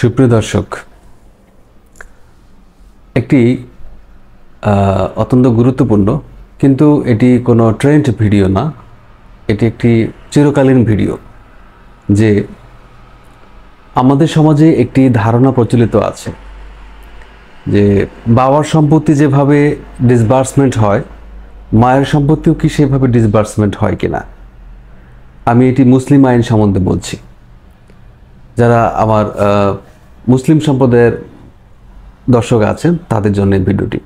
সুপ্রিয় দর্শক, একটি অত্যন্ত গুরুত্বপূর্ণ কিন্তু এটি কোনো ট্রেন্ড ভিডিও না, এটি একটি চিরকালীন ভিডিও। যে আমাদের সমাজে একটি ধারণা প্রচলিত আছে যে বাবার সম্পত্তি যেভাবে ডিসবার্সমেন্ট হয়, মায়ের সম্পত্তিও কি সেভাবে ডিসবার্সমেন্ট হয় কিনা। আমি এটি মুসলিম আইন সম্বন্ধে বলছি। যারা আমার মুসলিম সম্প্রদায়ের দর্শক আছেন তাদের জন্য এই ভিডিওটি।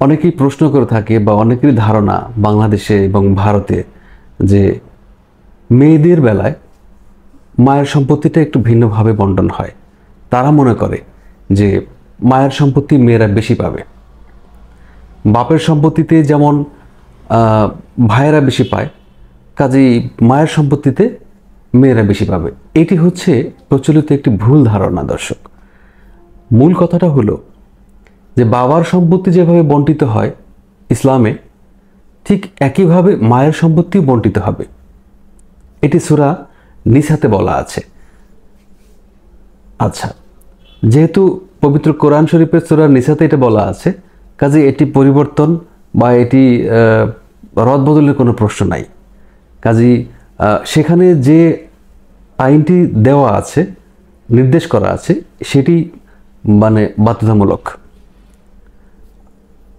অনেকেই প্রশ্ন করে থাকে বা অনেকেরই ধারণা বাংলাদেশে এবং ভারতে যে মেয়েদের বেলায় মায়ের সম্পত্তিটা একটু ভিন্নভাবে বন্টন হয়। তারা মনে করে যে মায়ের সম্পত্তি মেয়েরা বেশি পাবে, বাপের সম্পত্তিতে যেমন ভাইয়েরা বেশি পায়, কাজেই মায়ের সম্পত্তিতে মেয়েরা বেশি পাবে। এটি হচ্ছে প্রচলিত একটি ভুল ধারণা দর্শক। মূল কথাটা হলো যে বাবার সম্পত্তি যেভাবে বন্টিত হয় ইসলামে, ঠিক একইভাবে মায়ের সম্পত্তিও বন্টিত হবে। এটি সূরা নিসাতে বলা আছে। আচ্ছা, যেহেতু পবিত্র কোরআন শরীফের সূরা নিসাতে এটা বলা আছে, কাজে এটি পরিবর্তন বা এটি রদবদলের কোনো প্রশ্ন নাই। কাজেই সেখানে যে আইনটি দেওয়া আছে, নির্দেশ করা আছে, সেটি বাধ্যতামূলক।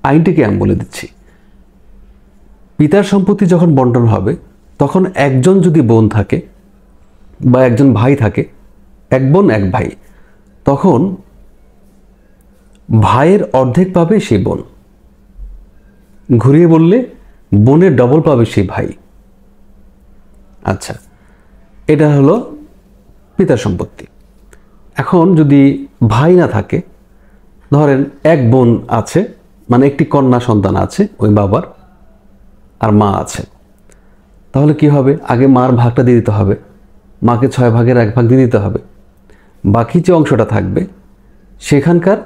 আইনটিকে আমি বলে দিচ্ছি। পিতার সম্পত্তি যখন বন্টন হবে, তখন একজন যদি বোন থাকে বা একজন ভাই থাকে, এক বোন এক ভাই, তখন ভাইয়ের অর্ধেক পাবে সেই বোন। ঘুরিয়ে বললে বোনের ডবল পাবে সেই ভাই। আচ্ছা, এটা হলো পিতার সম্পত্তি। এখন যদি ভাই না থাকে, ধরেন এক বোন আছে, একটি কন্যা সন্তান আছে ওই বাবার, আর মা আছে, তাহলে কি হবে? আগে মার ভাগটা দিয়ে দিতে হবে, মাকে 6 ভাগের 1 ভাগ দিয়ে দিতে হবে। বাকি যে অংশটা থাকবে সেখানকার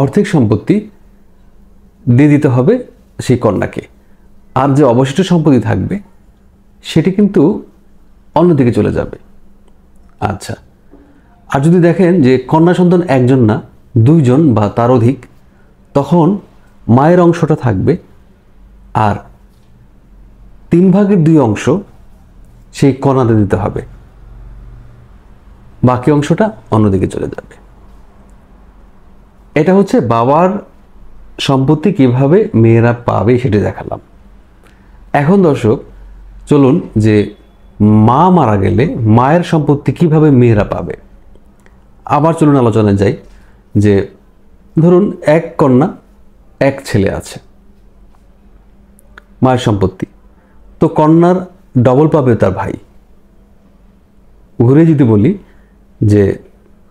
অর্ধেক সম্পত্তি দিয়ে দিতে হবে সেই কন্যাকে। আর যে অবশিষ্ট সম্পত্তি থাকবে সেটি কিন্তু অন্যদিকে চলে যাবে। আচ্ছা, আর যদি দেখেন যে কন্যা সন্তান একজন না, 2 জন বা তার অধিক, তখন মায়ের অংশটা থাকবে আর 3 ভাগের 2 অংশ সেই কন্যাতে দিতে হবে, বাকি অংশটা অন্যদিকে চলে যাবে। এটা হচ্ছে বাবার সম্পত্তি কিভাবে মেয়েরা পাবে সেটা দেখালাম। এখন দর্শক চলুন যে মা মারা গেলে মায়ের সম্পত্তি কিভাবে মেয়েরা পাবে। আবার চলুন আলোচনায় যাই। যে ধরুন এক কন্যা এক ছেলে আছে, মায়ের সম্পত্তি তো কন্যার ডবল পাবে তার ভাই। ঘুরে যদি বলি যে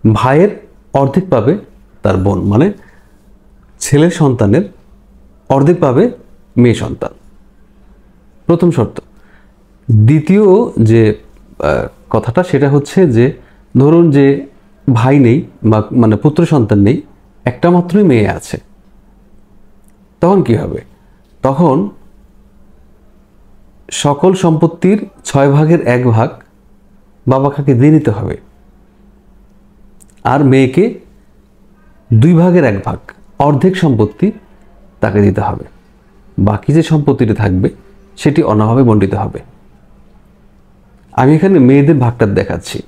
ভাইয়ের অর্ধেক পাবে তার বোন, ছেলের সন্তানের অর্ধেক পাবে মেয়ে সন্তান। প্রথম শর্ত। দ্বিতীয় যে কথাটা সেটা হচ্ছে যে ধরুন যে ভাই নেই বা পুত্র সন্তান নেই, একটা মাত্রই মেয়ে আছে, তখন কি হবে? তখন সকল সম্পত্তির 6 ভাগের 1 ভাগ বাবা কাকে দিয়ে নিতে হবে, আর মেয়েকে 2 ভাগের 1 ভাগ অর্ধেক সম্পত্তি তাকে দিতে হবে। বাকি যে সম্পত্তিটা থাকবে সেটি অন্যভাবে বণ্টিত হবে। আমি এখানে মেয়েদের ভাগটা দেখাচ্ছি।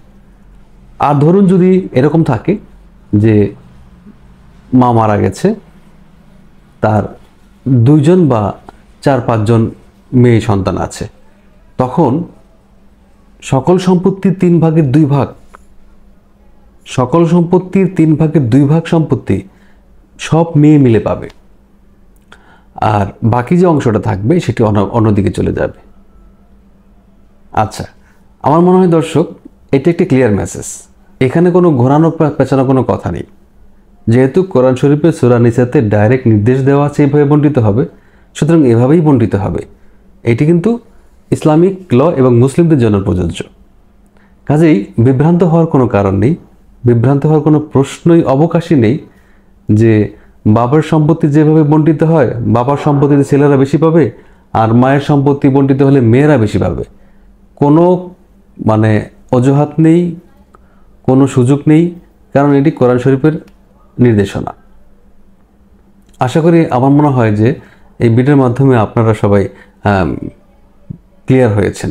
আর ধরুন যদি এরকম থাকে যে মা মারা গেছে, তার 2 জন বা 4-5 জন মেয়ে সন্তান আছে, তখন সকল সম্পত্তির 3 ভাগের 2 ভাগ, সকল সম্পত্তির 3 ভাগের 2 ভাগ সম্পত্তি সব মেয়ে মিলে পাবে, আর বাকি যে অংশটা থাকবে সেটি অন্যদিকে চলে যাবে। আচ্ছা, আমার মনে হয় দর্শক এটা একটি ক্লিয়ার মেসেজ। এখানে কোনো ঘোরানো পেঁচানো কোনো কথা নেই। যেহেতু কোরআন শরীফের সূরা নিসাতে ডাইরেক্ট নির্দেশ দেওয়া আছে এভাবে বণ্টিত হবে, সুতরাং এভাবেই বণ্টিত হবে। এটি কিন্তু ইসলামিক ল এবং মুসলিমদের জন্য প্রযোজ্য। কাজেই বিভ্রান্ত হওয়ার কোনো কারণ নেই, বিভ্রান্ত হওয়ার কোনো প্রশ্নই অবকাশই নেই যে বাবার সম্পত্তি যেভাবে বণ্টিত হয়, বাবার সম্পত্তিতে ছেলেরা বেশি পাবে আর মায়ের সম্পত্তি বণ্টিত হলে মেয়েরা বেশি পাবে। কোনো মানে অজুহাত নেই, কোনো সুযোগ নেই, কারণ এটি কোরআন শরীফের নির্দেশনা। আশা করি, আমার মনে হয় যে এই ভিডিওর মাধ্যমে আপনারা সবাই ক্লিয়ার হয়েছেন।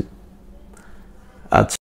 আচ্ছা।